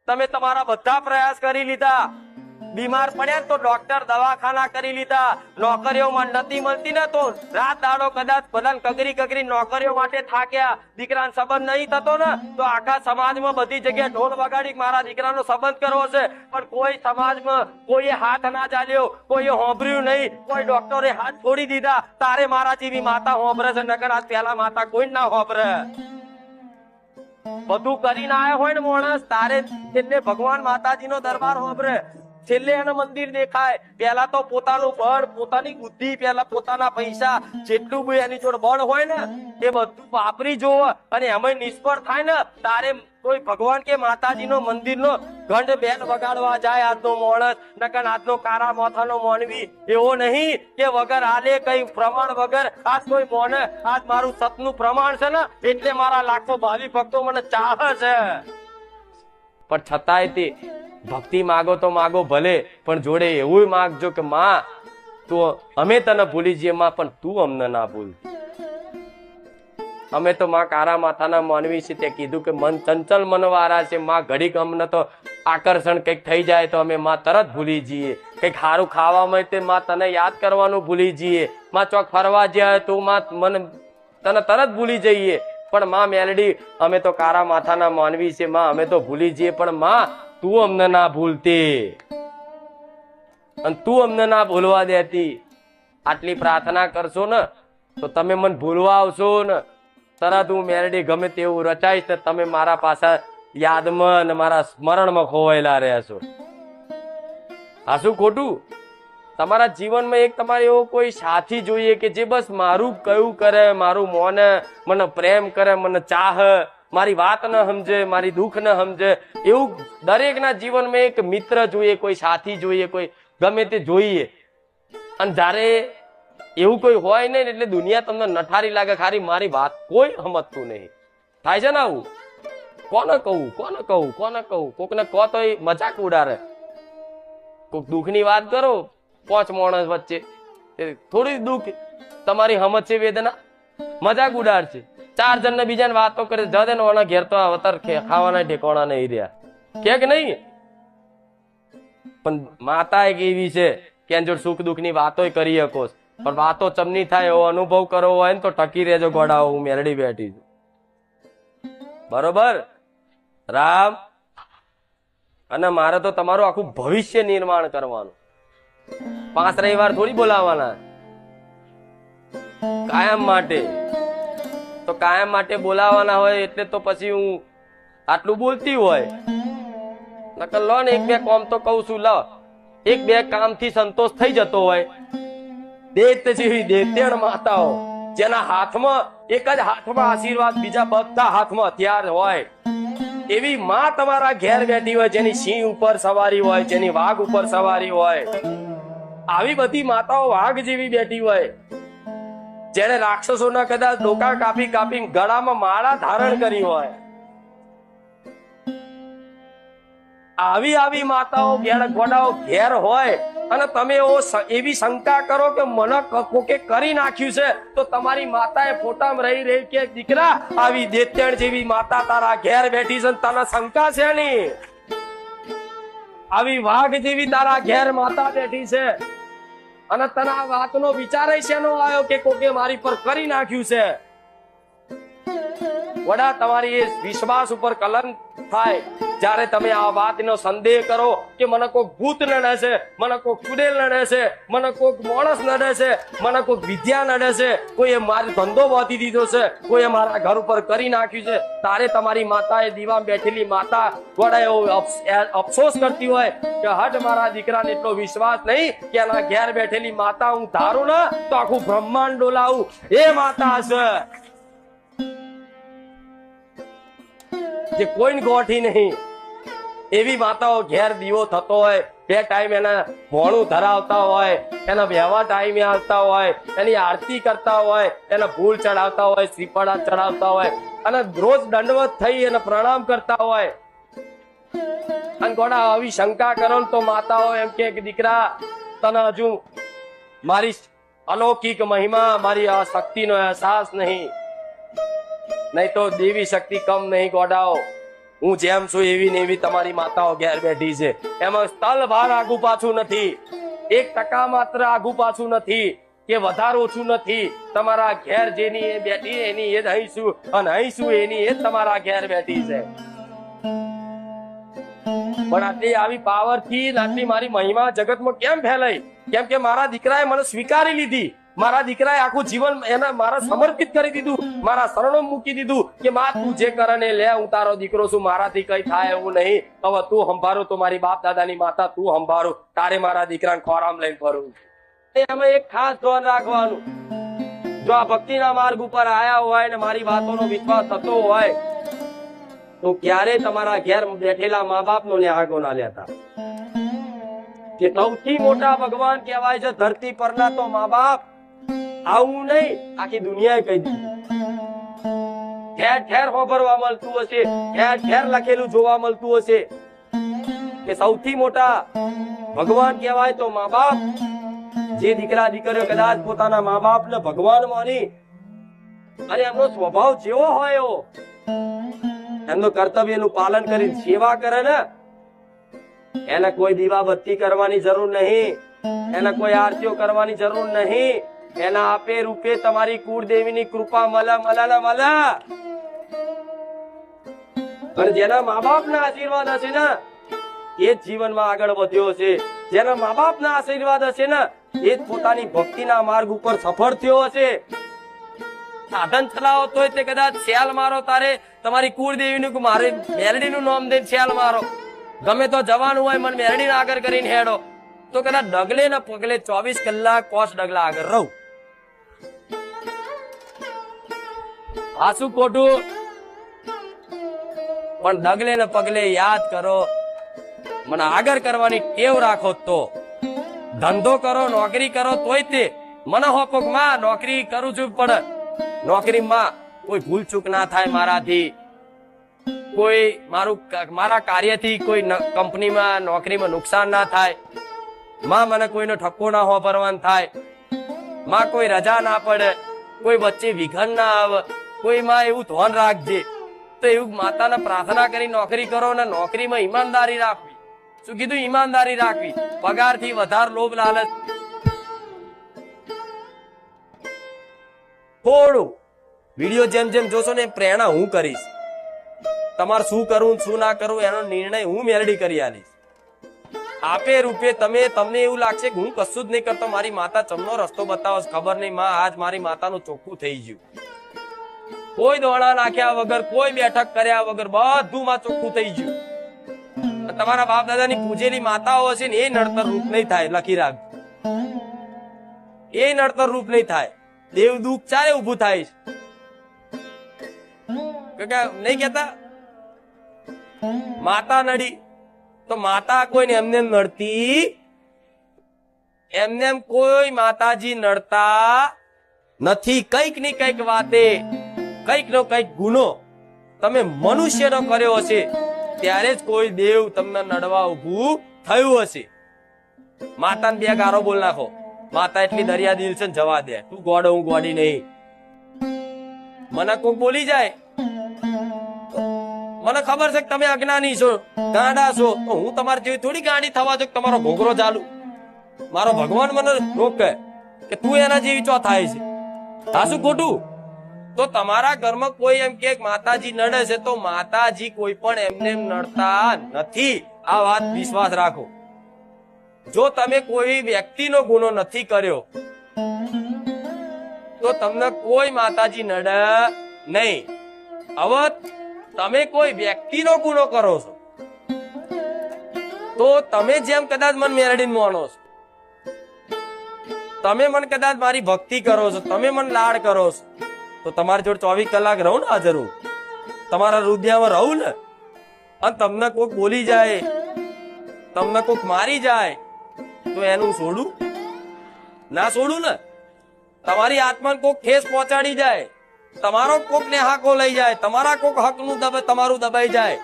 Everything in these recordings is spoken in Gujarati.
તમે તમારા બધા પ્રયાસ કરી લીધા, બીમાર પડ્યા તો ડોક્ટર દવાખાના કરી લીધા, નોકરીઓમાં નથી મળતી ને તો રાત દાડો કદાચ બધાને કગરી નોકરીઓ માટે થાક્યા, દીકરાનો સંબંધ નહીં થતો ને તો આખા સમાજમાં બધી જગ્યાએ ઢોલ વગાડી મારા દીકરાનો સંબંધ કરવો છે, પણ કોઈ સમાજમાં કોઈએ હાથ ના ચાલ્યો, કોઈએ હોંભર્યું નહીં, કોઈ ડોક્ટરે હાથ છોડી દીધા. તારે મારા જેવી માતા હોંભરે છે, નકર આજ પેલા માતા કોઈ ના હોંભરે. બધું કરીને આવ્યો હોય ને માણસ તારે એટલે ભગવાન માતાજીનો દરબાર હોંભરે. છેલ્લે એના મંદિર દેખાય. પેલા તો પોતાનું બળ, પોતાની બુદ્ધિ, પેલા પોતાના પૈસા, જેટલું બી એની જોડે બળ હોય ને એ બધું વાપરી જોવે અને એમાં નિષ્ફળ થાય ને તારે કોઈ ભગવાન કે માતાજીનો મંદિરનો ઘંટ બેલ વગાડવા જાય આજનો માણસ. નકર આજનો કારા માથાનો માનવી એવો નહીં કે વગર આલે કઈ પ્રમાણ વગર આજ કોઈ મોને આજ મારું સતનું પ્રમાણ છે ને એટલે મારા લાખો ભાવિ ભક્તો મને ચાહે છે. પણ છતાંય તે ભક્તિ માગો તો માગો ભલે, પણ જોડે એવું માગજો કે માં તું અમે તને ભૂલી જઈએ માં, પણ તું અમને ના ભૂલ. અમે તો માં કારા માથાના માનવી છે, તે કીધું કે મન ચંચલ મનવાળા છે માં, ઘડીક અમને તો આકર્ષણ કંઈક થઈ જાય તો અમે માં તરત ભૂલી જઈએ, કંઈક સારું ખાવામાં તે માં તને યાદ કરવાનું ભૂલી જઈએ, માં ચોક ફરવા જાય તો માં મને તને તરત ભૂલી જઈએ. પણ માં મેલડી અમે તો કારા માથાના માનવી છે માં, અમે તો ભૂલી જઈએ, પણ માં તું અમને ના ભૂલતી અને તું અમને ના ભૂલવા દેતી. આટલી પ્રાર્થના કરશો ને તો તમે મને ભૂલવા આવશો ને તરત હું મેલડી ગમે તેવું રચાઈશ ને તમે મારા પાછા યાદમાં અને મારા સ્મરણમાં ખોવાયેલા રહેશો. આ શું ખોટું? તમારા જીવનમાં એક તમારે એવો કોઈ સાથી જોઈએ કે જે બસ મારું કયું કરે, મારું મોને, મને પ્રેમ કરે, મને ચાહ, મારી વાત ન સમજે, મારી દુઃખ ન સમજે. એવું દરેકના જીવનમાં એક મિત્ર જોઈએ, કોઈ સાથી જોઈએ, કોઈ ગમે તે જોઈએ. અને જ્યારે એવું કોઈ હોય નહીં એટલે દુનિયા તમને નઠારી લાગે, ખાલી મારી વાત કોઈ સમજતું નહીં. થાય છે ને આવું? કોને કહું કોને કહું કોને કહું? કોકને કહો તો મજાક ઉડાડે. કોક દુઃખની વાત કરો 5 માણસ વચ્ચે, થોડી દુઃખ તમારી સમજ છે, વેદના મજાક ઉડાડશે. 4 જણ ને બીજાને વાતો કરે, જદે ઓના ઘેર તો અવતાર ખાવાના ઠેકાણા નહીં રહ્યા કે નહીં. પણ માતા એક એવી છે કે એની જોડે સુખ દુઃખ ની વાતો કરી શકો, પણ વાતો ચમની થાય એવો અનુભવ કરવો હોય ને તો ટકી રહેજો ગોડાઓ, હું મેરડી બેઠી છું. બરોબર રામ? અને મારે તો તમારું આખું ભવિષ્ય નિર્માણ કરવાનું. 5 રવિવાર થોડી બોલાવાના, કાયમ માટે. તો કાયમ માટે બોલાવાના હોય એટલે તો પછી હું આટલું બોલતી હોય. નકર લો ને 1-2 કામ તો કઉ છું, લો 1-2 કામ થી સંતોષ થઈ જતો હોય. દેત જેવી દેતેણ માતાઓ જેના હાથમાં એક જ હાથમાં આશીર્વાદ, બીજા બધા હાથમાં હથિયાર હોય, એવી માં તમારા ઘેર બેઠી હોય, જેની સિંહ ઉપર સવારી હોય, જેની વાઘ ઉપર સવારી હોય. આવી બધી માતાઓ વાઘ જેવી બેઠી હોય, જેને રાક્ષસોના કદાચ ડોકા કાપી કાપી ગળામાં માળા ધારણ કરી હોય. આવી માતાઓ ગોડાઓ ઘેર હોય અને તમે એવી શંકા કરો કે મને કોકે કરી નાખ્યું છે, તો તમારી માતાએ ફોટામાં રહી કે દીકરા આવી દેતેણ જેવી માતા તારા ઘેર બેઠી છે, તને શંકા છે ની? આવી વાઘ જેવી તારા ઘેર માતા બેઠી છે અને તને આ વાતનો વિચાર શેનો આવ્યો કે કોકે મારી પર કરી નાખ્યું છે? વડા તમારી એ વિશ્વાસ ઉપર કલંક થાય જ્યારે તમે આ વાતનો સંદેહ કરો કે મને કોઈ ભૂત નડે છે, મને કોઈ ચુડેલ નડે છે, મને કોઈ માણસ નડે છે, મને કોઈ વિદ્યા નડે છે, કોઈએ મારો ધંધો બાંધી દીધો છે, કોઈએ મારા ઘર ઉપર કરી નાખ્યું છે. તારે તમારી માતાએ દીવામાં બેઠેલી માતા વડા એવો અફસોસ કરતી હોય કે હટ મારા દીકરાને એટલો વિશ્વાસ નહીં કે એના ઘેર બેઠેલી માતા હું ધારું ને તો આખું બ્રહ્માંડ ડોલાવું, એ માતા છે જે કોઈ ગોઠી નહીં. એવી માતાઓ ઘેર દીવો થતો હોય, 2 ટાઈમ એના ભોણું ધરાવતા હોય, એના વ્યવહાર ટાઈમે આવતા હોય, એની આરતી કરતા હોય, એના ફૂલ ચડાવતા હોય, શ્રીફળા ચડાવતા હોય અને રોજ દંડવત થઈ અને પ્રણામ કરતા હોય. અને ગોડા આવી શંકા કરો તો માતાઓ એમ કે દીકરા તને હજુ મારી અલૌકિક મહિમા, મારી આ શક્તિનો અહેસાસ નહીં તો દેવી શક્તિ કમ નહીં ગોડાઓ. હું જેમ છું એવી ને એવી તમારી માતાઓ ઘેર બેઠી છે, એમાં તલ ભાર આગુ પાછું નથી, 1% માત્ર આગુ પાછું નથી કે વધારે ઓછું નથી. તમારા ઘેર જેની એ બેઠી એની એ જ અહીં છું, અને અહીં છું એની એ જ તમારા ઘેર બેઠી છે. પણ આટલી આવી પાવર થી આટલી મારી મહિમા જગતમાં કેમ ફેલાઈ? કેમ કે મારા દીકરાએ મને સ્વીકારી લીધી. મારા દીકરાએ આખું જીવન એને મારા સમર્પિત કરી દીધું, મારા શરણો મૂકી દીધું કે માં તું જે કરે ને લે, હું તારો દીકરો છું, મારાથી કઈ થાય એવું નહીં. હવે તું સંભાળો તો મારી બાપ દાદાની માતા તું સંભાળો, તારે મારા દીકરાને ખોરામ લઈને ફરવું. એમાં એક ખાસ ધ્યાન રાખવાનું, જો આ ભક્તિના માર્ગ ઉપર આયા હોય ને મારી વાતોનો વિશ્વાસ થતો હોય તો ક્યારે તમારા ઘેર બેઠેલા મા બાપ નો આગો ના લેતા. કે સૌથી મોટા ભગવાન કહેવાય છે ધરતી પરના તો મા બાપ. આવું નહીં આખી દુનિયાએ કહી દીધું. ઠેર ઠેર ખબરવા મળતું હશે, ઠેર ઠેર લખેલું જોવા મળતું હશે કે સૌથી મોટા ભગવાન કહેવાય તો મા બાપ. જે દીકરા દીકરીઓ કદાચ પોતાના મા બાપ ને ભગવાન માની અને એમનો સ્વભાવ જેવો હોય એવો એમનું કર્તવ્યનું પાલન કરી સેવા કરે ને, એને કોઈ દીવાબત્તી કરવાની જરૂર નહીં, એને કોઈ આરતીઓ કરવાની જરૂર નહીં. એના આપે રૂપે તમારી કુળદેવીની કૃપા મળે ને મળે. અને જેના મા બાપ ના આશીર્વાદ હશે ને એ જ જીવનમાં આગળ વધ્યો છે. જેના મા બાપ ના આશીર્વાદ હશે ને એ જ પોતાની ભક્તિના માર્ગ ઉપર સફળ થયો હશે. સાધન ચલાવો તોય તે કદાચ શેલ મારો, તારે તમારી કુળદેવીનું મારે મેલડીનું નામ દઈને શેલ મારો. ગમે તો જવાનું હોય મને મેલડીને આગળ કરીને હેડો તો કદાચ ડગલે ને પગલે 24 કલાક કોસ ડગલા આગળ રહું. આ શું ખોટું? પણ ડગલે ને પગલે યાદ કરો, મને આગળ કરવાની ટેવ રાખો. તો ધંધો કરો, નોકરી કરો તોય તે મને હોકો માં નોકરી કરું છું, પણ નોકરીમાં કોઈ ભૂલ ચૂક ના થાય મારાથી, કોઈ મારા કાર્યથી કોઈ કંપનીમાં નોકરીમાં નુકસાન ના થાય, માં મને કોઈનો ઠપકો ના વાપરવાનો થાય, માં કોઈ રજા ના પડે, કોઈ વચ્ચે વિઘન ના આવે, કોઈ માં એવું ધ્યાન રાખજે. તો એવું માતાને પ્રાર્થના કરી નોકરી કરો ને નોકરીમાં ઈમાનદારી રાખવી. શું કીધું? ઈમાનદારી રાખવી. પગારથી વધારે લોભ લાલચ થોડું. વિડીયો જેમ જેમ જોશો ને પ્રેરણા હું કરીશ. તમારે શું કરવું શું ના કરવું એનો નિર્ણય હું મેલડી કરી આલીશ. આપે રૂપે તમને એવું લાગશે કે હું કશું જ નહીં કરતો, મારી માતા ચમનો રસ્તો બતાવો, ખબર નહીં માં આજ મારી માતાનું ચોખ્ખું થઈ ગયું. કોઈ દોડા નાખ્યા વગર, કોઈ બેઠક કર્યા વગર બધું માં ચોખ્ખું થઈ ગયું. તમારા બાપ દાદાની પૂજેલી માતાઓ હશે ને એ નડતર રૂપ નહીં થાય, લખી રાખ. એ નડતર રૂપ નહીં થાય. દેવ દુઃખ ચારે ઉભું થાય છે નહીં કેતા માતા નડી તો માતા કોઈને એમને નડતી, એમને કોઈ માતાજી નડતા નથી. કઈક ની કઈક વાતે, કઈક નો કઈક ગુનો તમે મનુષ્યનો કર્યો હશે ત્યારે જ કોઈ દેવ તમને નડવા ઉભું થયું હશે. માતાને બે ગારો બોલ નાખો, માતા એટલી દરિયા દિલ છે જવા દે, તું ગોડો હું ગોડી નહીં. મને કોઈ બોલી જાય, મને ખબર છે કે તમે અજ્ઞાની છો, ગાંડા છો, તો હું તમારી જેવી થોડી ગાંડી થવા જો તમારો ઘોઘરો ચાલુ. મારો ભગવાન મને રોકે કે તું એના જેવી ચો થાય છે. આ શું ખોટું? તો તમારા ઘરમાં કોઈ એમ કે માતાજી નડે છે તો માતાજી કોઈ પણ એમને નડતા નથી. આ વાત વિશ્વાસ રાખો. જો તમે કોઈ વ્યક્તિનો ગુનો નથી કર્યો તો તમને કોઈ માતાજી નડે નહીં. હવે તમે કોઈ વ્યક્તિનો ગુનો કરો છો તો તમે જેમ કદાચ મન મેરડીને માનો છો, તમે મને કદાચ મારી ભક્તિ કરો છો, તમે મને લાડ કરો છો, તો તમારી જોડે 24 કલાક રહું ને હાજર હું, તમારા હૃદયમાં રહું ને. અને તમને કોઈક બોલી જાય, તમને કોઈક મારી જાય તો એનું છોડું ના છોડું ને. તમારી આત્માને કોઈક ઠેસ પહોંચાડી જાય, તમારો કોક ને હાકો લઈ જાય, તમારા કોક હક નું તમારું દબાઈ જાય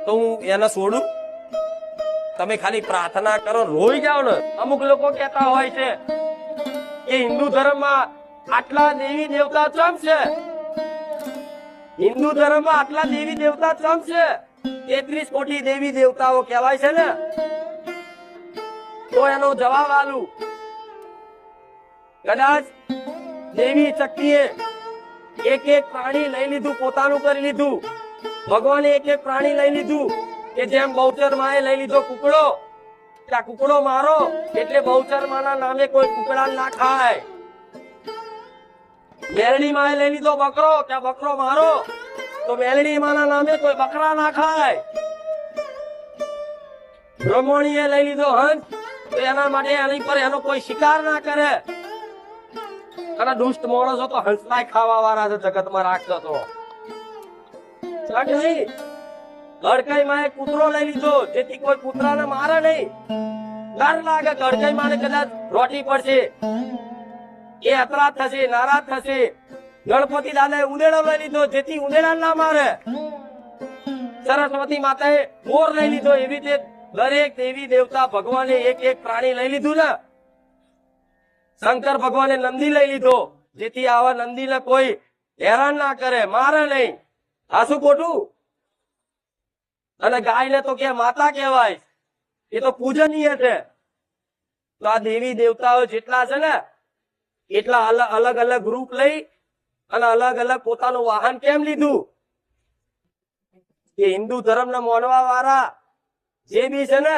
તો હું એને છોડું? તમે ખાલી પ્રાર્થના કરો, રોઈ જાઓ ને. અમુક લોકો કહેતા હોય છે કે હિન્દુ ધર્મમાં આટલા દેવી દેવતા ચમ છે, હિન્દુ ધર્મમાં આટલા દેવી દેવતા ચમ છે? 33 કોટી દેવી દેવતાઓ કહેવાય છે ને. તો એનો જવાબ આલું. કદાચ દેવી શક્તિએ એક એક પ્રાણી લઈ લીધું, પોતાનું કરી લીધું. ભગવાને એક એક પ્રાણી લઈ લીધું કે જેમ બહુચર માએ લઈ લીધો કુકડો, કે આ કુકડો મારો એટલે બહુચર માના નામે કોઈ કુકડા ના ખાય. મેલડી માએ લઈ લીધો બકરો, કે આ બકરો મારો તો મેલડી માના નામે કોઈ બકરા ના ખાય. બ્રહ્મણીએ લઈ લીધો હંસ તો એના માટે એની પર એનો કોઈ શિકાર ના કરે. અને દુષ્ટ માણસો તો હંસલાય ખાવા વાળા છે જગતમાં રાખતો તો. ગડકઈ માં કૂતરો લઈ લીધો જેથી કોઈ કૂતરાને મારે નહીં. ડર લાગે ગડકઈ માં કદાચ રોટી પડશે, એ અતરાત થશે, નારાજ થશે. ગણપતિ દાદાએ ઉંદેડો લઈ લીધો જેથી ઉંદેડા ના મારે. સરસ્વતી માતાએ મોર લઈ લીધો. એવી રીતે દરેક દેવી દેવતા ભગવાને એક એક પ્રાણી લઈ લીધું ને. શંકર ભગવાને નંદી લઈ લીધો જેથી આવા નંદીને કોઈ હેરાન ના કરે, મારે નહીં. આ શું ખોટું? અને ગાયને તો કે માતા કહેવાય, એ તો પૂજનીય છે. તો આ દેવી દેવતાઓ જેટલા છે ને એટલા અલગ અલગ રૂપ લઈ અને અલગ અલગ પોતાનું વાહન કેમ લીધું? કે હિન્દુ ધર્મને માનવા વાળા જે બી છે ને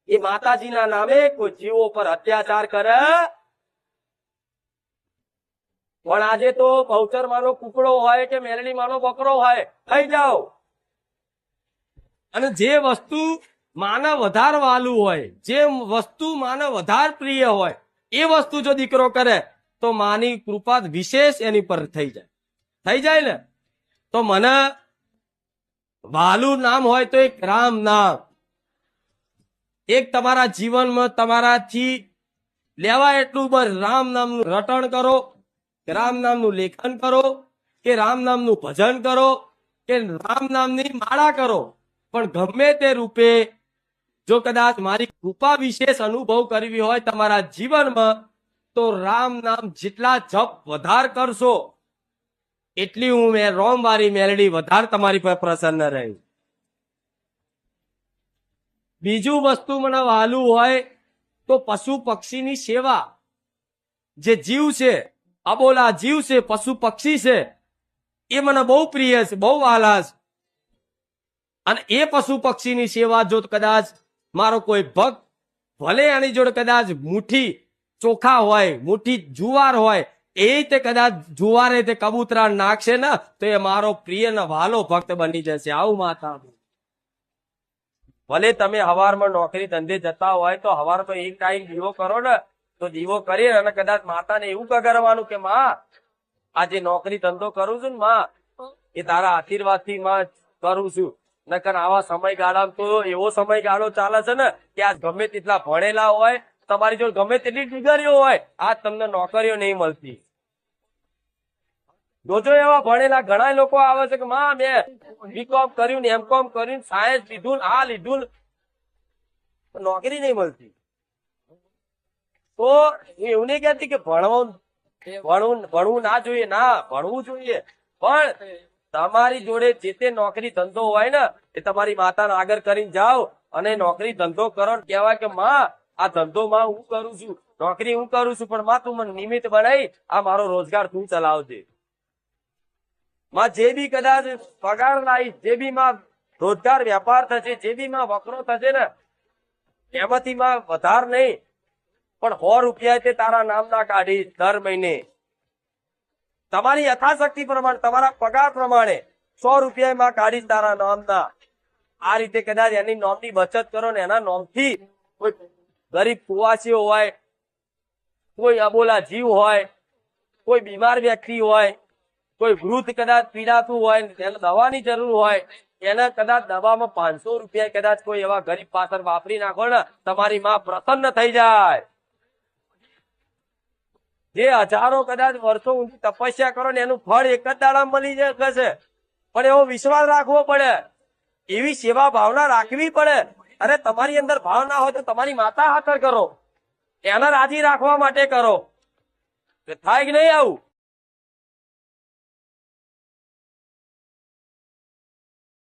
એ માતાજીના નામે કોઈ જીવો પર અત્યાચાર કરે. પણ આજે તો બહુચર માનો કુકડો હોય કે મેલડી માનો બકરો હોય, થઈ જાઓ. અને જે વસ્તુ માને વધારે વાલું હોય, જે વસ્તુ માને વધારે પ્રિય હોય, એ વસ્તુ જો દીકરો કરે તો માની કૃપા વિશેષ એની પર થઈ જાય ને. તો મને વાલું નામ હોય તો એક રામ નામ, એક તમારા જીવનમાં તમારાથી લેવાય એટલું બસ રામ નામનું રટણ કરો, કે રામ નામનું લેખન કરો, કે રામ નામનું ભજન કરો, કે રામ નામની માળા કરો. પણ ગમે તે રૂપે જો કદાચ મારી કૃપા વિશેષ અનુભવ કરવી હોય તમારા જીવનમાં તો રામ નામ જેટલા જપ વધાર કરશો એટલી હું રોમવારી મેલડી વધારે તમારી પર પ્રસન્ન રહી. બીજું વસ્તુ મને વાલું હોય તો પશુ પક્ષીની સેવા. જે જીવ છે, અબોલા જીવ છે, પશુ પક્ષી છે, એ મને બહુ પ્રિય છે, બહુ વાલા છે. અને એ પશુ પક્ષીની સેવા જો કદાચ મારો કોઈ ભક્ત ભલે એની જોડે કદાચ મુઠ્ઠી ચોખા હોય, મુઠ્ઠી જુવાર હોય, એ તે કદાચ જુવારે તે કબૂતરા નાખશે ને તો એ મારો પ્રિય ને વાલો ભક્ત બની જશે. આવું માતા. ભલે તમે હવારમાં નોકરી ધંધે જતા હોય તો હવારમાં એક ટાઈમ દીવો કરો ને, તો દીવો કરી અને કદાચ માતાને એવું કગરવાનું કે માં આજે નોકરી ધંધો કરું છું ને માં, એ તારા આશીર્વાદથી માં કરું છું. નકર આવા સમયગાળામાં તો એવો સમયગાળો ચાલે છે ને કે આ ગમે તેટલા ભણેલા હોય, તમારી જોડે ગમે તેટલી ડિગ્રીઓ હોય, આ તમને નોકરીઓ નહીં મળતી. જોજો એવા ભણેલા ઘણા લોકો આવે છે કે માં મેં બીકોમ કર્યું ને એમકોમ કર્યું, સાયન્સ લીધું, આ લીધું, નોકરી નહીં મળતી. તો એવું નહીં કહેતી કે ભણવું ના જોઈએ, ના ભણવું જોઈએ. પણ તમારી જોડે જે તે નોકરી ધંધો હોય ને એ તમારી માતાને આગળ કરીને જાઓ અને નોકરી ધંધો કરો. કહેવાય કે માં આ ધંધો માં હું કરું છું, નોકરી હું કરું છું, પણ માં તું મને નિમિત્ત બનાવી આ મારો રોજગાર તું ચલાવજે. માં જે બી કદાચ પગાર લાવી, જે બી માં રોજગાર વેપાર થશે, જે બી માં વકરો થશે ને એમાંથી માં વધાર નહીં પણ 100 રૂપિયા તે તારા નામના કાઢીશ દર મહિને. તમારી યથાશક્તિ પ્રમાણે, તમારા પગાર પ્રમાણે 100 રૂપિયા માં કાઢીશ તારા નામના. આ રીતે કદાચ એની નોમની બચત કરો ને એના નોમથી કોઈ ગરીબ કુવાસીઓ હોય, કોઈ અબોલા જીવ હોય, કોઈ બીમાર વ્યક્તિ હોય, કોઈ વૃદ્ધ કદાચ પીડાતું હોય, એને દવાની જરૂર હોય, એને કદાચ દવામાં 500 રૂપિયા કદાચ કોઈ એવા ગરીબ પાછળ વાપરી નાખો ને તમારી માં પ્રસન્ન થઈ જાય. જે હજારો કદાચ વર્ષો ઊંધી તપસ્યા કરો ને એનું ફળ એક જ દાડામાં મળી જશે. પણ એવો વિશ્વાસ રાખવો પડે, એવી સેવા ભાવના રાખવી પડે. અરે તમારી અંદર ભાવ ના હોય તો તમારી માતા હાથર કરો, એને રાજી રાખવા માટે કરો. થાય કે નહીં આવું?